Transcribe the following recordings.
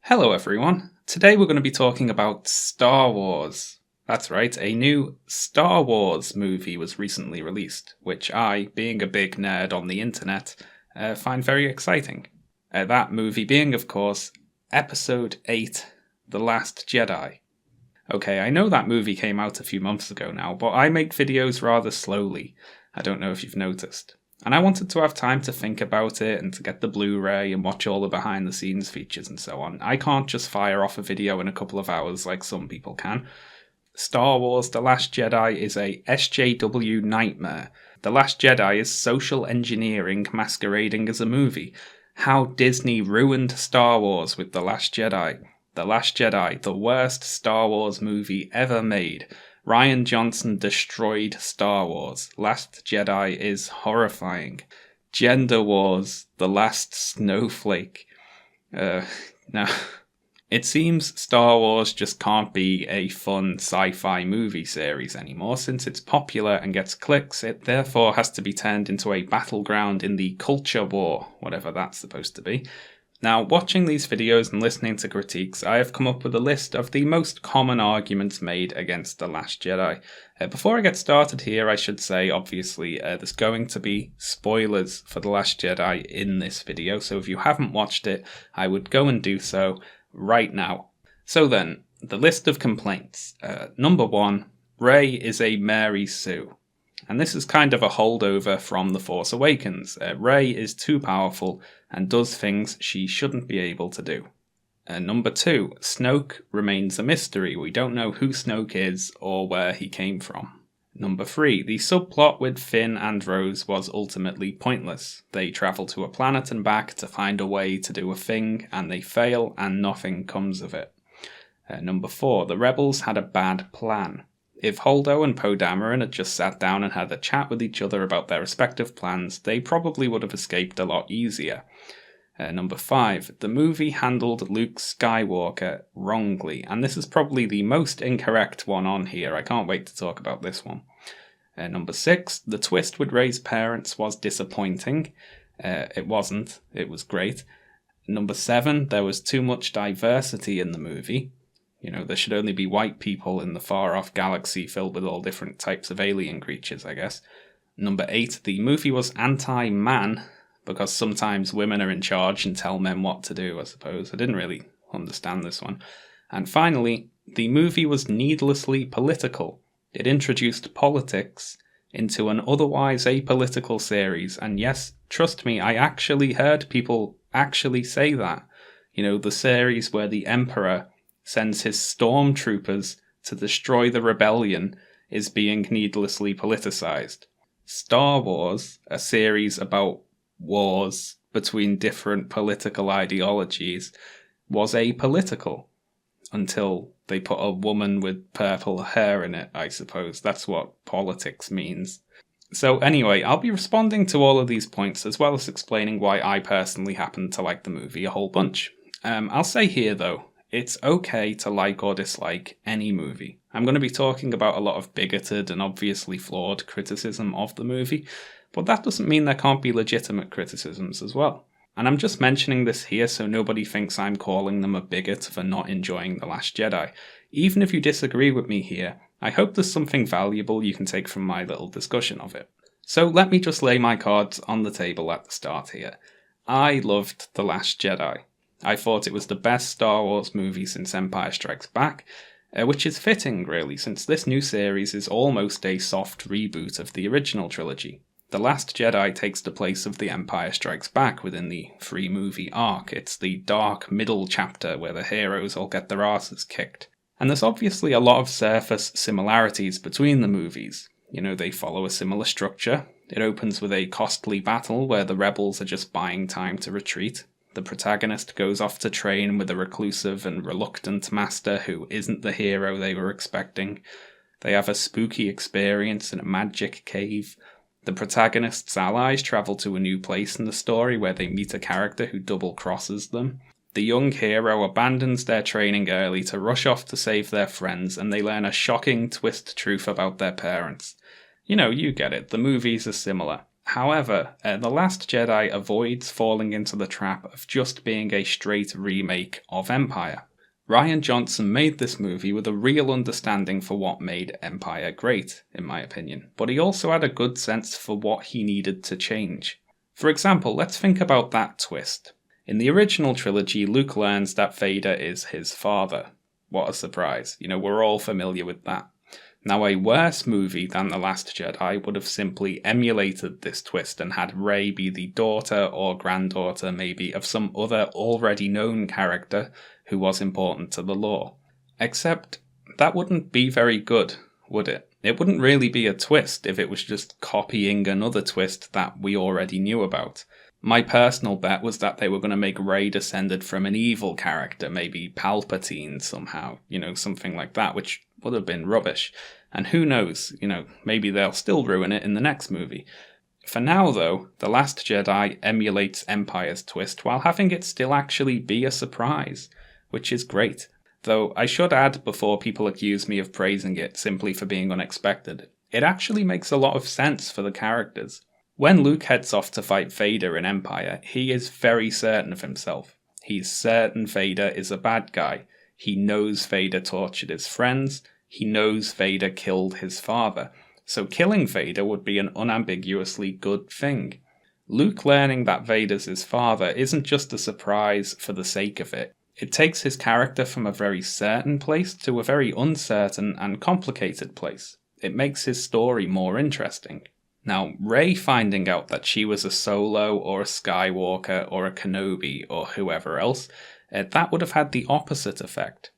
Hello everyone, today we're going to be talking about Star Wars. That's right, a new Star Wars movie was recently released, which I, being a big nerd on the internet, find very exciting. That movie being, of course, Episode 8, The Last Jedi. Okay, I know that movie came out a few months ago now, but I make videos rather slowly. I don't know if you've noticed. And I wanted to have time to think about it and to get the Blu-ray and watch all the behind-the-scenes features and so on. I can't just fire off a video in a couple of hours like some people can. Star Wars The Last Jedi is a SJW nightmare. The Last Jedi is social engineering masquerading as a movie. How Disney ruined Star Wars with The Last Jedi. The Last Jedi, the worst Star Wars movie ever made. Rian Johnson destroyed Star Wars. Last Jedi is horrifying. Gender Wars, The Last Snowflake. Now, it seems Star Wars just can't be a fun sci-fi movie series anymore. Since it's popular and gets clicks, it therefore has to be turned into a battleground in the culture war, whatever that's supposed to be. Now, watching these videos and listening to critiques, I have come up with a list of the most common arguments made against The Last Jedi. Before I get started here, I should say, obviously, there's going to be spoilers for The Last Jedi in this video, so if you haven't watched it, I would go and do so right now. So then, the list of complaints. Number 1, Rey is a Mary Sue. And this is kind of a holdover from The Force Awakens. Rey is too powerful and does things she shouldn't be able to do. Number 2, Snoke remains a mystery. We don't know who Snoke is or where he came from. Number 3, the subplot with Finn and Rose was ultimately pointless. They travel to a planet and back to find a way to do a thing, and they fail and nothing comes of it. Number 4, the Rebels had a bad plan. If Holdo and Poe Dameron had just sat down and had a chat with each other about their respective plans, they probably would have escaped a lot easier. Number 5, the movie handled Luke Skywalker wrongly, and this is probably the most incorrect one on here. I can't wait to talk about this one. Number 6, the twist with Rey's parents was disappointing. It wasn't, it was great. Number 7, there was too much diversity in the movie. You know, there should only be white people in the far-off galaxy filled with all different types of alien creatures, I guess. Number 8, the movie was anti-man, because sometimes women are in charge and tell men what to do, I suppose. I didn't really understand this one. And finally, the movie was needlessly political. It introduced politics into an otherwise apolitical series, and yes, trust me, I actually heard people actually say that. You know, the series where the Emperor sends his stormtroopers to destroy the rebellion is being needlessly politicized. Star Wars, a series about wars between different political ideologies, was apolitical until they put a woman with purple hair in it, I suppose. That's what politics means. So anyway, I'll be responding to all of these points as well as explaining why I personally happen to like the movie a whole bunch. I'll say here though, it's okay to like or dislike any movie. I'm going to be talking about a lot of bigoted and obviously flawed criticism of the movie, but that doesn't mean there can't be legitimate criticisms as well. And I'm just mentioning this here so nobody thinks I'm calling them a bigot for not enjoying The Last Jedi. Even if you disagree with me here, I hope there's something valuable you can take from my little discussion of it. So let me just lay my cards on the table at the start here. I loved The Last Jedi. I thought it was the best Star Wars movie since Empire Strikes Back, which is fitting really, since this new series is almost a soft reboot of the original trilogy. The Last Jedi takes the place of The Empire Strikes Back within the 3-movie arc. It's the dark middle chapter where the heroes all get their asses kicked. And there's obviously a lot of surface similarities between the movies. You know, they follow a similar structure. It opens with a costly battle where the rebels are just buying time to retreat. The protagonist goes off to train with a reclusive and reluctant master who isn't the hero they were expecting. They have a spooky experience in a magic cave. The protagonist's allies travel to a new place in the story where they meet a character who double-crosses them. The young hero abandons their training early to rush off to save their friends, and they learn a shocking twist truth about their parents. You know, you get it, the movies are similar. However, The Last Jedi avoids falling into the trap of just being a straight remake of Empire. Rian Johnson made this movie with a real understanding for what made Empire great, in my opinion, but he also had a good sense for what he needed to change. For example, let's think about that twist. In the original trilogy, Luke learns that Vader is his father. What a surprise. We're all familiar with that. Now, a worse movie than The Last Jedi would have simply emulated this twist and had Rey be the daughter or granddaughter, maybe, of some other already known character who was important to the lore. Except, that wouldn't be very good, would it? It wouldn't really be a twist if it was just copying another twist that we already knew about. My personal bet was that they were going to make Rey descended from an evil character, maybe Palpatine somehow, something like that, which would have been rubbish. And who knows, maybe they'll still ruin it in the next movie. For now, though, The Last Jedi emulates Empire's twist while having it still actually be a surprise, which is great. Though I should add, before people accuse me of praising it simply for being unexpected, it actually makes a lot of sense for the characters. When Luke heads off to fight Vader in Empire, he is very certain of himself. He's certain Vader is a bad guy. He knows Vader tortured his friends. He knows Vader killed his father. So killing Vader would be an unambiguously good thing. Luke learning that Vader's his father isn't just a surprise for the sake of it. It takes his character from a very certain place to a very uncertain and complicated place. It makes his story more interesting. Now, Rey finding out that she was a Solo or a Skywalker or a Kenobi or whoever else, that would have had the opposite effect.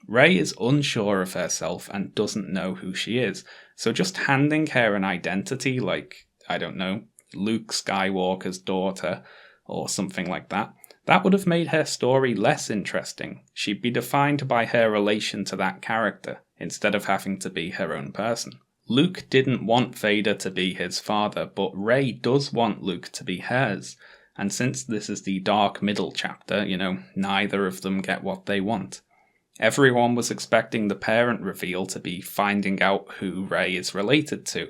Rey is unsure of herself and doesn't know who she is, so just handing her an identity like, I don't know, Luke Skywalker's daughter or something like that, that would have made her story less interesting. She'd be defined by her relation to that character, instead of having to be her own person. Luke didn't want Vader to be his father, but Rey does want Luke to be hers. And since this is the dark middle chapter, neither of them get what they want. Everyone was expecting the parent reveal to be finding out who Rey is related to,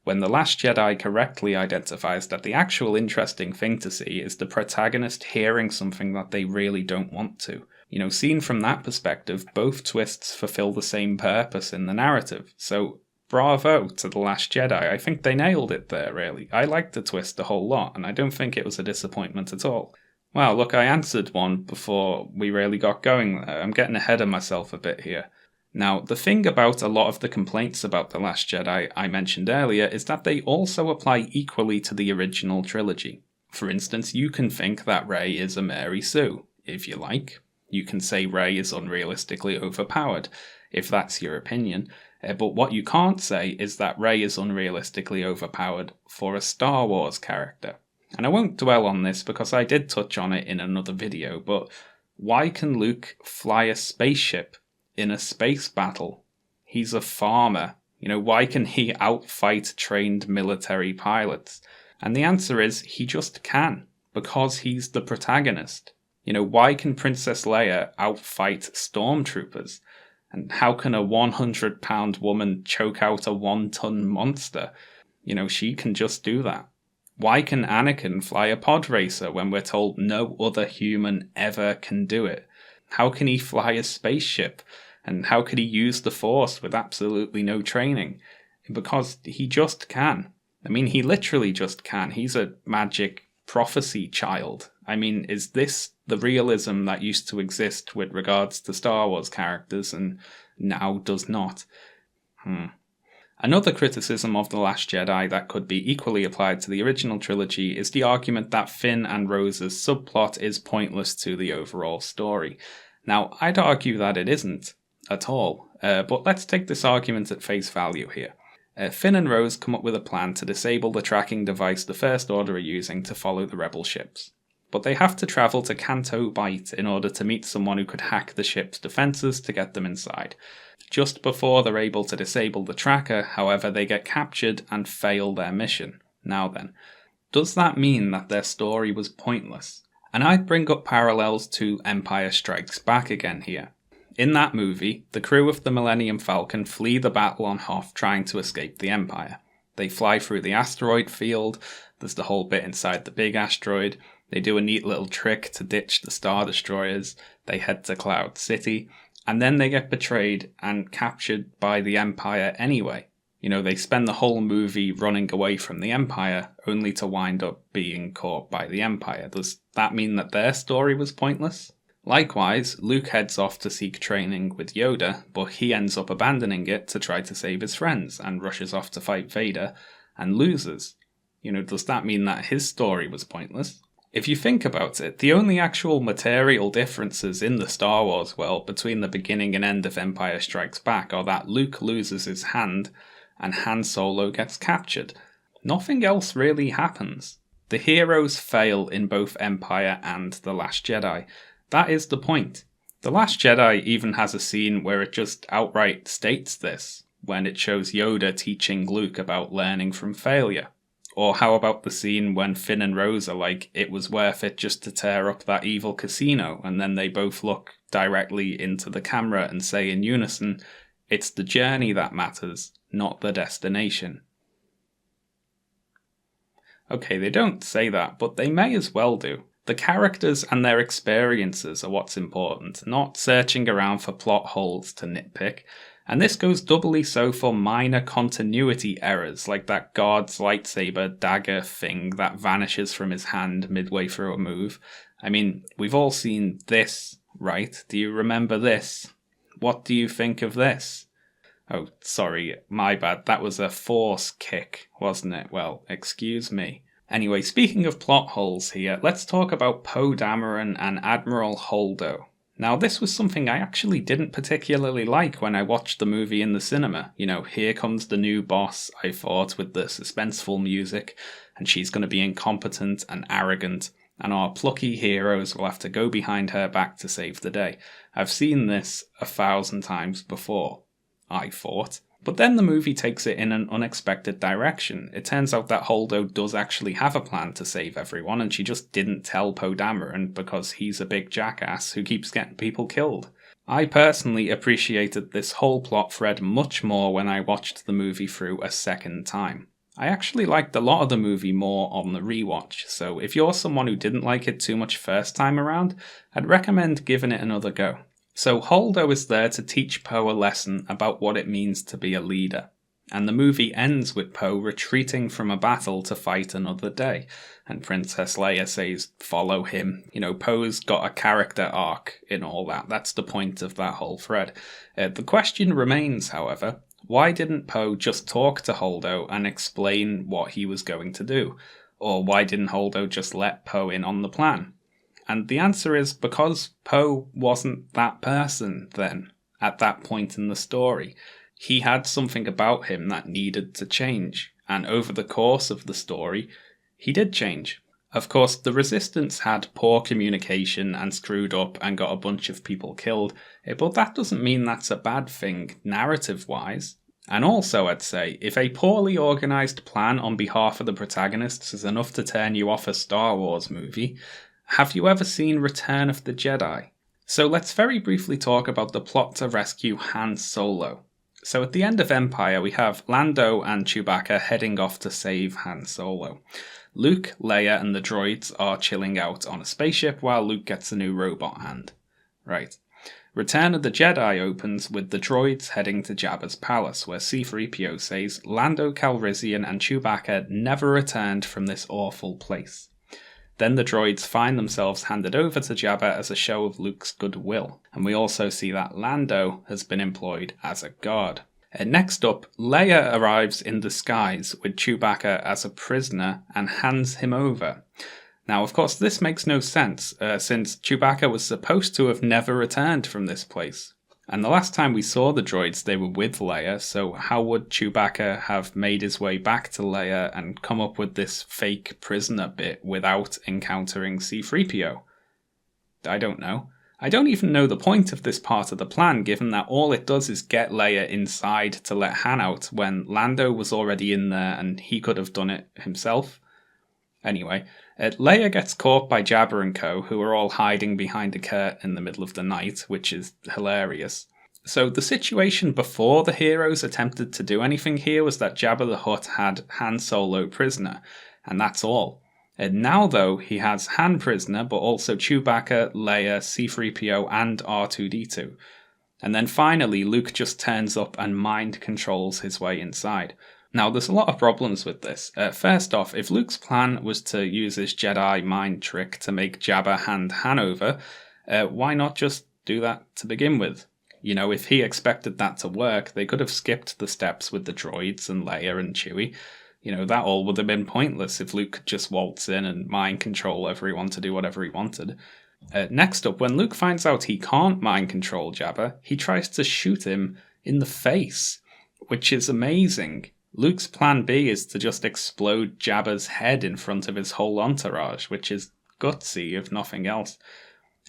when The Last Jedi correctly identifies that the actual interesting thing to see is the protagonist hearing something that they really don't want to. Seen from that perspective, both twists fulfill the same purpose in the narrative, so bravo to The Last Jedi. I think they nailed it there, really. I liked the twist a whole lot, and I don't think it was a disappointment at all. Well, look, I answered one before we really got going there. I'm getting ahead of myself a bit here. Now, the thing about a lot of the complaints about The Last Jedi I mentioned earlier is that they also apply equally to the original trilogy. For instance, you can think that Rey is a Mary Sue, if you like. You can say Rey is unrealistically overpowered, if that's your opinion. But what you can't say is that Rey is unrealistically overpowered for a Star Wars character. And I won't dwell on this because I did touch on it in another video, but why can Luke fly a spaceship in a space battle? He's a farmer. Why can he outfight trained military pilots? And the answer is he just can, because he's the protagonist. Why can Princess Leia outfight stormtroopers? And how can a 100-pound woman choke out a 1-ton monster? She can just do that. Why can Anakin fly a pod racer when we're told no other human ever can do it? How can he fly a spaceship? And how could he use the Force with absolutely no training? Because he just can. He literally just can. He's a magic prophecy child. Is this the realism that used to exist with regards to Star Wars characters and now does not? Another criticism of The Last Jedi that could be equally applied to the original trilogy is the argument that Finn and Rose's subplot is pointless to the overall story. Now, I'd argue that it isn't at all, but let's take this argument at face value here. Finn and Rose come up with a plan to disable the tracking device the First Order are using to follow the rebel ships. But they have to travel to Canto Bight in order to meet someone who could hack the ship's defences to get them inside. Just before they're able to disable the tracker, however, they get captured and fail their mission. Now then, does that mean that their story was pointless? And I'd bring up parallels to Empire Strikes Back again here. In that movie, the crew of the Millennium Falcon flee the battle on Hoth trying to escape the Empire. They fly through the asteroid field. There's the whole bit inside the big asteroid. They do a neat little trick to ditch the Star Destroyers. They head to Cloud City. And then they get betrayed and captured by the Empire anyway. They spend the whole movie running away from the Empire, only to wind up being caught by the Empire. Does that mean that their story was pointless? Likewise, Luke heads off to seek training with Yoda, but he ends up abandoning it to try to save his friends, and rushes off to fight Vader, and loses. Does that mean that his story was pointless? If you think about it, the only actual material differences in the Star Wars world between the beginning and end of Empire Strikes Back are that Luke loses his hand, and Han Solo gets captured. Nothing else really happens. The heroes fail in both Empire and The Last Jedi. That is the point. The Last Jedi even has a scene where it just outright states this, when it shows Yoda teaching Luke about learning from failure. Or how about the scene when Finn and Rose are like, it was worth it just to tear up that evil casino, and then they both look directly into the camera and say in unison, it's the journey that matters, not the destination. Okay, they don't say that, but they may as well do. The characters and their experiences are what's important, not searching around for plot holes to nitpick. And this goes doubly so for minor continuity errors, like that guard's lightsaber dagger thing that vanishes from his hand midway through a move. I mean, we've all seen this, right? Do you remember this? What do you think of this? Oh, sorry, my bad. That was a force kick, wasn't it? Well, excuse me. Anyway, speaking of plot holes here, let's talk about Poe Dameron and Admiral Holdo. Now, this was something I actually didn't particularly like when I watched the movie in the cinema. Here comes the new boss, I thought, with the suspenseful music, and she's going to be incompetent and arrogant, and our plucky heroes will have to go behind her back to save the day. I've seen this 1,000 times before, I thought. But then the movie takes it in an unexpected direction. It turns out that Holdo does actually have a plan to save everyone, and she just didn't tell Poe Dameron because he's a big jackass who keeps getting people killed. I personally appreciated this whole plot thread much more when I watched the movie through a second time. I actually liked a lot of the movie more on the rewatch, so if you're someone who didn't like it too much first time around, I'd recommend giving it another go. So Holdo is there to teach Poe a lesson about what it means to be a leader. And the movie ends with Poe retreating from a battle to fight another day. And Princess Leia says, follow him. Poe's got a character arc in all that. That's the point of that whole thread. The question remains, however, why didn't Poe just talk to Holdo and explain what he was going to do? Or why didn't Holdo just let Poe in on the plan? And the answer is because Poe wasn't that person then, at that point in the story. He had something about him that needed to change, and over the course of the story, he did change. Of course, the Resistance had poor communication and screwed up and got a bunch of people killed, but that doesn't mean that's a bad thing, narrative-wise. And also, I'd say, if a poorly organised plan on behalf of the protagonists is enough to turn you off a Star Wars movie, have you ever seen Return of the Jedi? So let's very briefly talk about the plot to rescue Han Solo. So at the end of Empire, we have Lando and Chewbacca heading off to save Han Solo. Luke, Leia and the droids are chilling out on a spaceship while Luke gets a new robot hand. Right. Return of the Jedi opens with the droids heading to Jabba's palace, where C-3PO says Lando Calrissian and Chewbacca never returned from this awful place. Then the droids find themselves handed over to Jabba as a show of Luke's goodwill, and we also see that Lando has been employed as a guard. Next up, Leia arrives in disguise with Chewbacca as a prisoner and hands him over. Now, of course, this makes no sense, since Chewbacca was supposed to have never returned from this place. And the last time we saw the droids, they were with Leia, so how would Chewbacca have made his way back to Leia and come up with this fake prisoner bit without encountering C-3PO? I don't know. I don't even know the point of this part of the plan, given that all it does is get Leia inside to let Han out when Lando was already in there and he could have done it himself. Anyway, Leia gets caught by Jabba and co, who are all hiding behind a curtain in the middle of the night, which is hilarious. So the situation before the heroes attempted to do anything here was that Jabba the Hutt had Han Solo prisoner, and that's all. And now, though, he has Han prisoner, but also Chewbacca, Leia, C-3PO, and R2-D2. And then finally, Luke just turns up and mind controls his way inside. Now, there's a lot of problems with this. First off, if Luke's plan was to use his Jedi mind trick to make Jabba hand Han over, why not just do that to begin with? You know, if he expected that to work, they could have skipped the steps with the droids and Leia and Chewie. You know, that all would have been pointless if Luke could just waltz in and mind control everyone to do whatever he wanted. Next up, when Luke finds out he can't mind control Jabba, he tries to shoot him in the face, which is amazing. Luke's plan B is to just explode Jabba's head in front of his whole entourage, which is gutsy, if nothing else.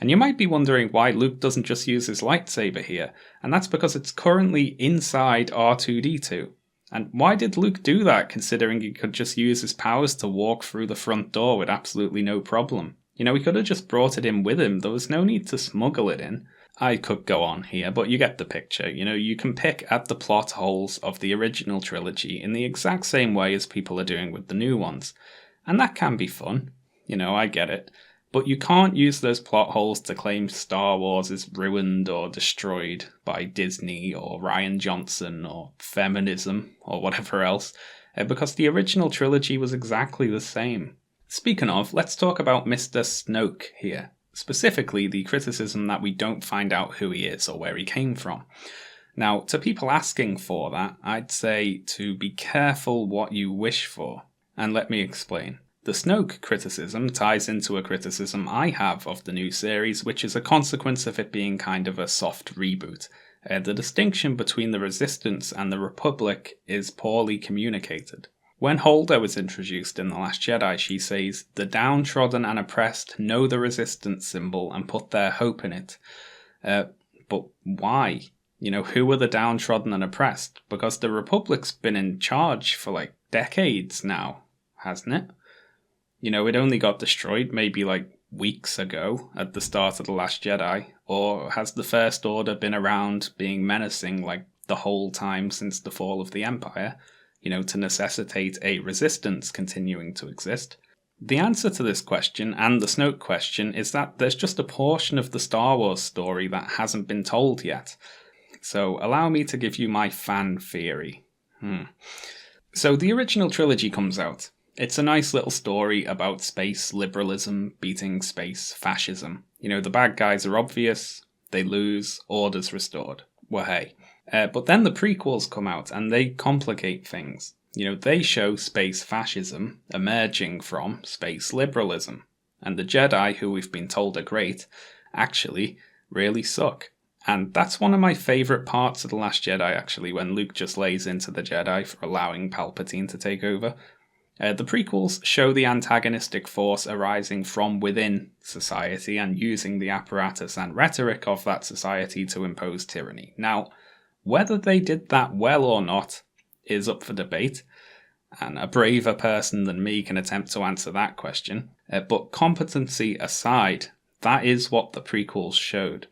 And you might be wondering why Luke doesn't just use his lightsaber here, and that's because it's currently inside R2-D2. And why did Luke do that, considering he could just use his powers to walk through the front door with absolutely no problem? You know, he could have just brought it in with him, there was no need to smuggle it in. I could go on here, but you get the picture. You know, you can pick at the plot holes of the original trilogy in the exact same way as people are doing with the new ones. And that can be fun. You know, I get it. But you can't use those plot holes to claim Star Wars is ruined or destroyed by Disney or Rian Johnson or feminism or whatever else, because the original trilogy was exactly the same. Speaking of, let's talk about Mr. Snoke here. Specifically, the criticism that we don't find out who he is or where he came from. Now, to people asking for that, I'd say to be careful what you wish for. And let me explain. The Snoke criticism ties into a criticism I have of the new series, which is a consequence of it being kind of a soft reboot. The distinction between the Resistance and the Republic is poorly communicated. When Holdo was introduced in The Last Jedi, she says, "The downtrodden and oppressed know the Resistance symbol and put their hope in it." But why? You know, who are the downtrodden and oppressed? Because the Republic's been in charge for like decades now, hasn't it? You know, it only got destroyed maybe like weeks ago at the start of The Last Jedi. Or has the First Order been around being menacing like the whole time since the fall of the Empire? You know, to necessitate a resistance continuing to exist? The answer to this question, and the Snoke question, is that there's just a portion of the Star Wars story that hasn't been told yet. So allow me to give you my fan theory. So the original trilogy comes out. It's a nice little story about space liberalism beating space fascism. You know, the bad guys are obvious, they lose, order's restored. Well, hey. But then the prequels come out and they complicate things. You know, they show space fascism emerging from space liberalism. And the Jedi, who we've been told are great, actually really suck. And that's one of my favourite parts of The Last Jedi, actually, when Luke just lays into the Jedi for allowing Palpatine to take over. The prequels show the antagonistic force arising from within society and using the apparatus and rhetoric of that society to impose tyranny. Now, whether they did that well or not is up for debate, and a braver person than me can attempt to answer that question. But competency aside, that is what the prequels showed.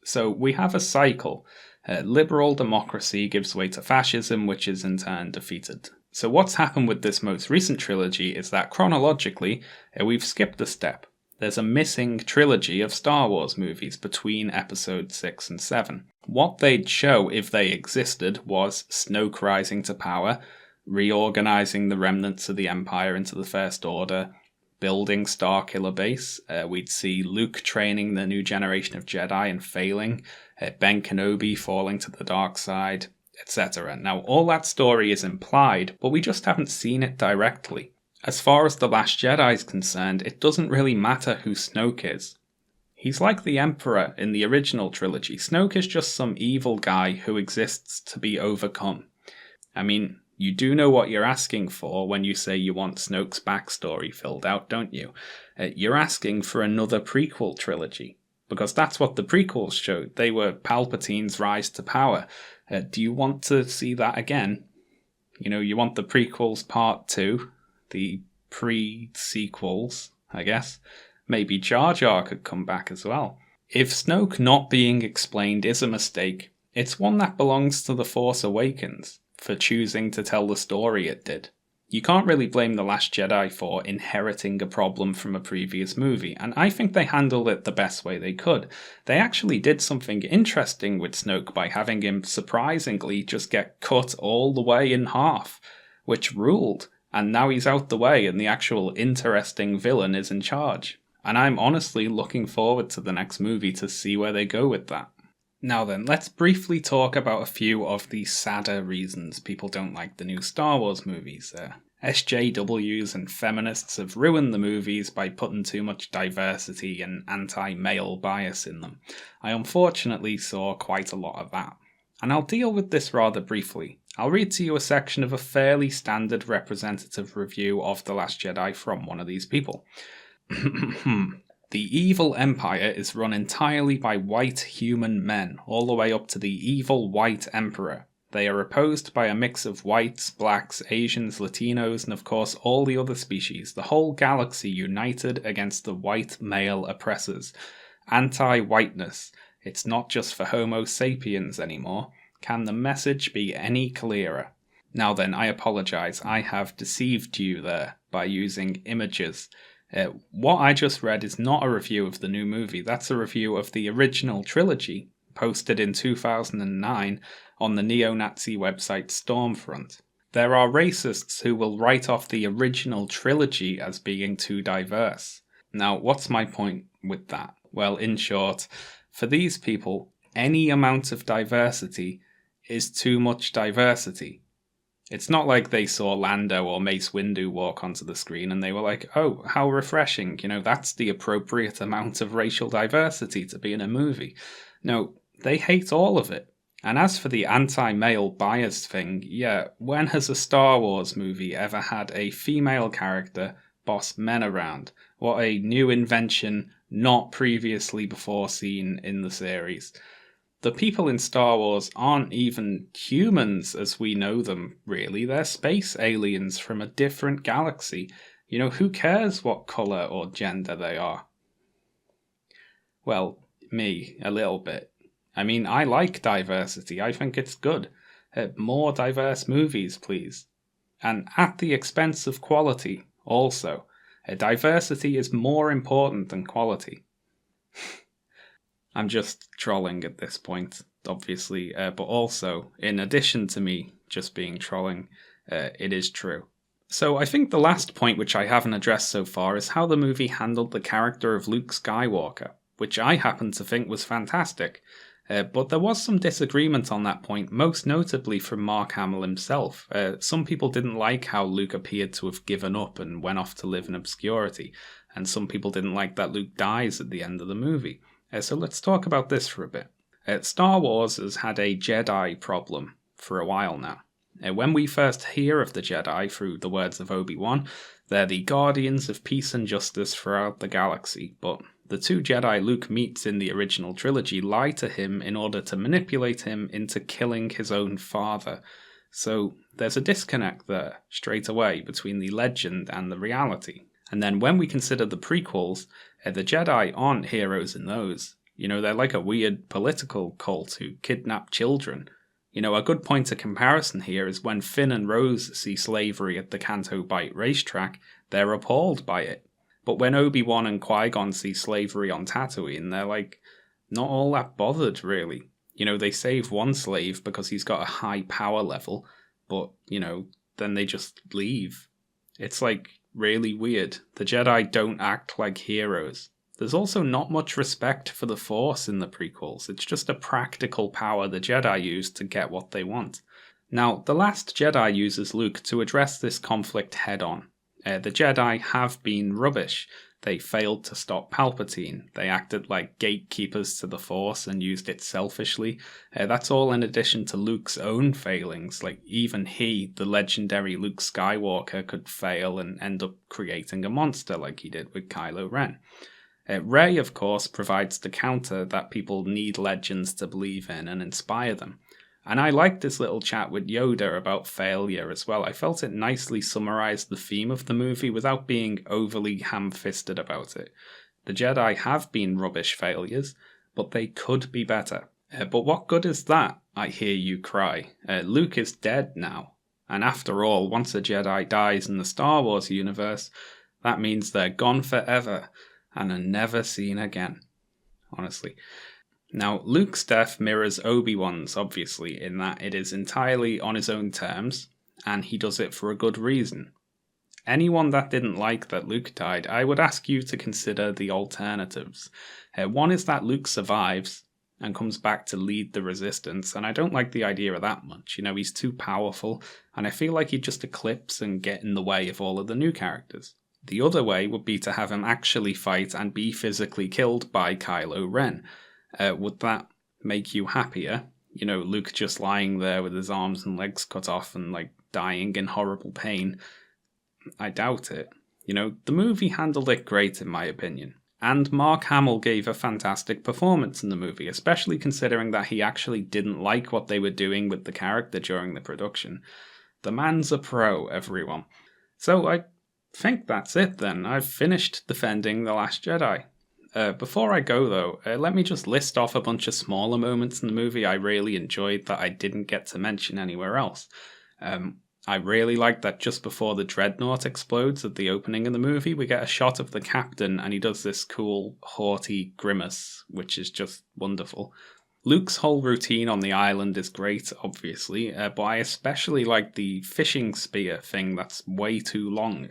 So we have a cycle. Liberal democracy gives way to fascism, which is in turn defeated. So what's happened with this most recent trilogy is that chronologically, we've skipped a step. There's a missing trilogy of Star Wars movies between episodes 6 and 7. What they'd show, if they existed, was Snoke rising to power, reorganizing the remnants of the Empire into the First Order, building Starkiller Base. We'd see Luke training the new generation of Jedi and failing, Ben Kenobi falling to the dark side, etc. Now, all that story is implied, but we just haven't seen it directly. As far as The Last Jedi is concerned, it doesn't really matter who Snoke is. He's like the Emperor in the original trilogy. Snoke is just some evil guy who exists to be overcome. I mean, you do know what you're asking for when you say you want Snoke's backstory filled out, don't you? You're asking for another prequel trilogy, because that's what the prequels showed. They were Palpatine's rise to power. Do you want to see that again? You know, you want the prequels part 2, the pre-sequels, I guess. Maybe Jar Jar could come back as well. If Snoke not being explained is a mistake, It's one that belongs to The Force Awakens for choosing to tell the story it did. You can't really blame The Last Jedi for inheriting a problem from a previous movie, and I think they handled it the best way they could. They actually did something interesting with Snoke by having him surprisingly just get cut all the way in half, which ruled, and now he's out the way and the actual interesting villain is in charge. And I'm honestly looking forward to the next movie to see where they go with that. Now then, let's briefly talk about a few of the sadder reasons people don't like the new Star Wars movies. SJWs and feminists have ruined the movies by putting too much diversity and anti-male bias in them. I unfortunately saw quite a lot of that. And I'll deal with this rather briefly. I'll read to you a section of a fairly standard representative review of The Last Jedi from one of these people. The evil empire is run entirely by white human men, all the way up to the evil white emperor. They are opposed by a mix of whites, blacks, Asians, Latinos, and of course all the other species, the whole galaxy united against the white male oppressors. Anti-whiteness. It's not just for Homo sapiens anymore. Can the message be any clearer? Now then, I apologise, I have deceived you there by using images. What I just read is not a review of the new movie, that's a review of the original trilogy, posted in 2009 on the neo-Nazi website Stormfront. There are racists who will write off the original trilogy as being too diverse. Now, what's my point with that? Well, in short, for these people, any amount of diversity is too much diversity. It's not like they saw Lando or Mace Windu walk onto the screen and they were like, oh, how refreshing, that's the appropriate amount of racial diversity to be in a movie. No, they hate all of it. And as for the anti-male bias thing, yeah, when has a Star Wars movie ever had a female character boss men around? What a new invention, not previously before seen in the series. The people in Star Wars aren't even humans as we know them, really. They're space aliens from a different galaxy. Who cares what colour or gender they are? Well, me, a little bit. I mean, I like diversity. I think it's good. More diverse movies, please. And at the expense of quality, also. Diversity is more important than quality. I'm just trolling at this point, obviously, but also, in addition to me just being trolling, it is true. So I think the last point which I haven't addressed so far is how the movie handled the character of Luke Skywalker, which I happen to think was fantastic. But there was some disagreement on that point, most notably from Mark Hamill himself. Some people didn't like how Luke appeared to have given up and went off to live in obscurity, and some people didn't like that Luke dies at the end of the movie. So let's talk about this for a bit. Star Wars has had a Jedi problem for a while now. When we first hear of the Jedi through the words of Obi-Wan, they're the guardians of peace and justice throughout the galaxy, but the two Jedi Luke meets in the original trilogy lie to him in order to manipulate him into killing his own father. So there's a disconnect there, straight away, between the legend and the reality. And then when we consider the prequels, the Jedi aren't heroes in those. They're like a weird political cult who kidnap children. A good point of comparison here is when Finn and Rose see slavery at the Canto Bight racetrack, they're appalled by it. But when Obi-Wan and Qui-Gon see slavery on Tatooine, they're like, not all that bothered, really. They save one slave because he's got a high power level, but, then they just leave. It's really weird. The Jedi don't act like heroes. There's also not much respect for the Force in the prequels. It's just a practical power the Jedi use to get what they want. Now, The Last Jedi uses Luke to address this conflict head-on. The Jedi have been rubbish. They failed to stop Palpatine. They acted like gatekeepers to the Force and used it selfishly. That's all in addition to Luke's own failings. Even he, the legendary Luke Skywalker, could fail and end up creating a monster like he did with Kylo Ren. Rey, of course, provides the counter that people need legends to believe in and inspire them. And I liked this little chat with Yoda about failure as well. I felt it nicely summarised the theme of the movie without being overly ham-fisted about it. The Jedi have been rubbish failures, but they could be better. But what good is that, I hear you cry? Luke is dead now. And after all, once a Jedi dies in the Star Wars universe, that means they're gone forever and are never seen again. Honestly. Now, Luke's death mirrors Obi-Wan's, obviously, in that it is entirely on his own terms, and he does it for a good reason. Anyone that didn't like that Luke died, I would ask you to consider the alternatives. One is that Luke survives and comes back to lead the resistance, and I don't like the idea of that much. He's too powerful, and I feel like he'd just eclipse and get in the way of all of the new characters. The other way would be to have him actually fight and be physically killed by Kylo Ren. Would that make you happier? Luke just lying there with his arms and legs cut off and dying in horrible pain. I doubt it. The movie handled it great in my opinion. And Mark Hamill gave a fantastic performance in the movie, especially considering that he actually didn't like what they were doing with the character during the production. The man's a pro, everyone. So I think that's it then. I've finished defending The Last Jedi. Before I go though, let me just list off a bunch of smaller moments in the movie I really enjoyed that I didn't get to mention anywhere else. I really like that just before the Dreadnought explodes at the opening of the movie, we get a shot of the captain and he does this cool, haughty grimace, which is just wonderful. Luke's whole routine on the island is great, obviously, but I especially like the fishing spear thing that's way too long.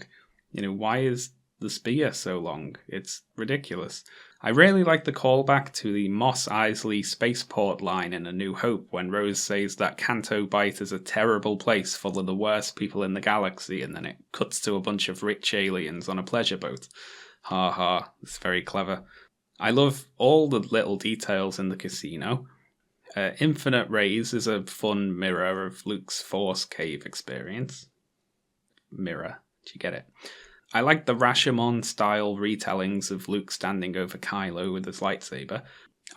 Why is the spear so long? It's ridiculous. I really like the callback to the Mos Eisley spaceport line in A New Hope when Rose says that Canto Bight is a terrible place full of the worst people in the galaxy, and then it cuts to a bunch of rich aliens on a pleasure boat. Ha ha, it's very clever. I love all the little details in the casino. Infinite Rays is a fun mirror of Luke's Force Cave experience. Mirror, do you get it? I like the Rashomon-style retellings of Luke standing over Kylo with his lightsaber.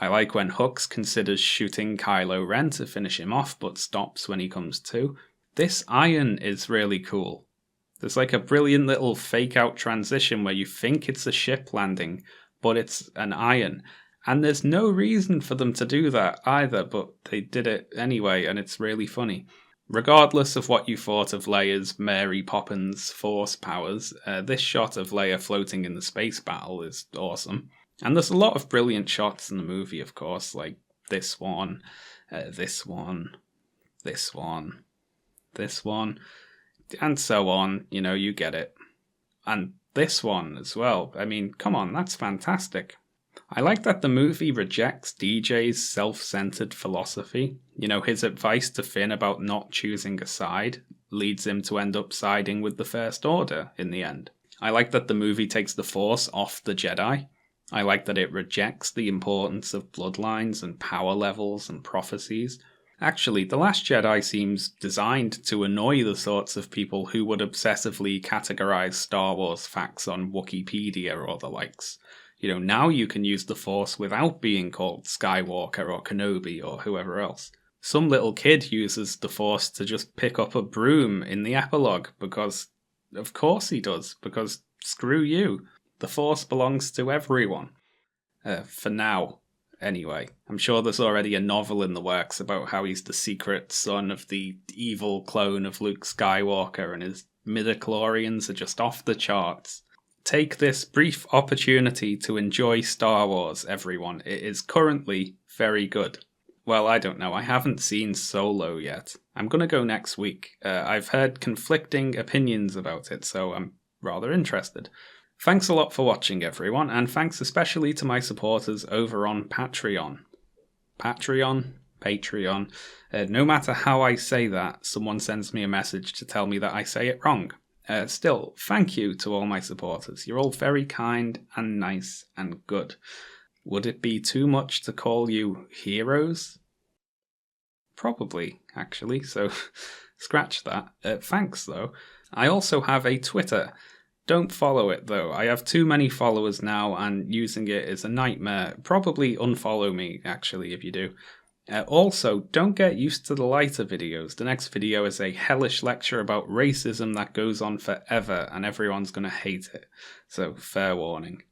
I like when Hux considers shooting Kylo Ren to finish him off, but stops when he comes to. This iron is really cool. There's a brilliant little fake-out transition where you think it's a ship landing, but it's an iron. And there's no reason for them to do that either, but they did it anyway, and it's really funny. Regardless of what you thought of Leia's Mary Poppins force powers, this shot of Leia floating in the space battle is awesome. And there's a lot of brilliant shots in the movie, of course, like this one, this one, this one, this one, and so on. You get it. And this one as well. I mean, come on, that's fantastic. I like that the movie rejects DJ's self-centered philosophy. His advice to Finn about not choosing a side leads him to end up siding with the First Order in the end. I like that the movie takes the Force off the Jedi. I like that it rejects the importance of bloodlines and power levels and prophecies. Actually, The Last Jedi seems designed to annoy the sorts of people who would obsessively categorize Star Wars facts on Wikipedia or the likes. Now you can use the Force without being called Skywalker or Kenobi or whoever else. Some little kid uses the Force to just pick up a broom in the epilogue because, of course he does, because screw you. The Force belongs to everyone. For now, anyway. I'm sure there's already a novel in the works about how he's the secret son of the evil clone of Luke Skywalker and his midichlorians are just off the charts. Take this brief opportunity to enjoy Star Wars, everyone. It is currently very good. Well, I don't know. I haven't seen Solo yet. I'm going to go next week. I've heard conflicting opinions about it, so I'm rather interested. Thanks a lot for watching, everyone, and thanks especially to my supporters over on Patreon. Patreon. No matter how I say that, someone sends me a message to tell me that I say it wrong. Still, thank you to all my supporters. You're all very kind and nice and good. Would it be too much to call you heroes? Probably, actually, so scratch that. Thanks, though. I also have a Twitter. Don't follow it, though. I have too many followers now, and using it is a nightmare. Probably unfollow me, actually, if you do. Also, don't get used to the lighter videos. The next video is a hellish lecture about racism that goes on forever, and everyone's going to hate it. So, fair warning.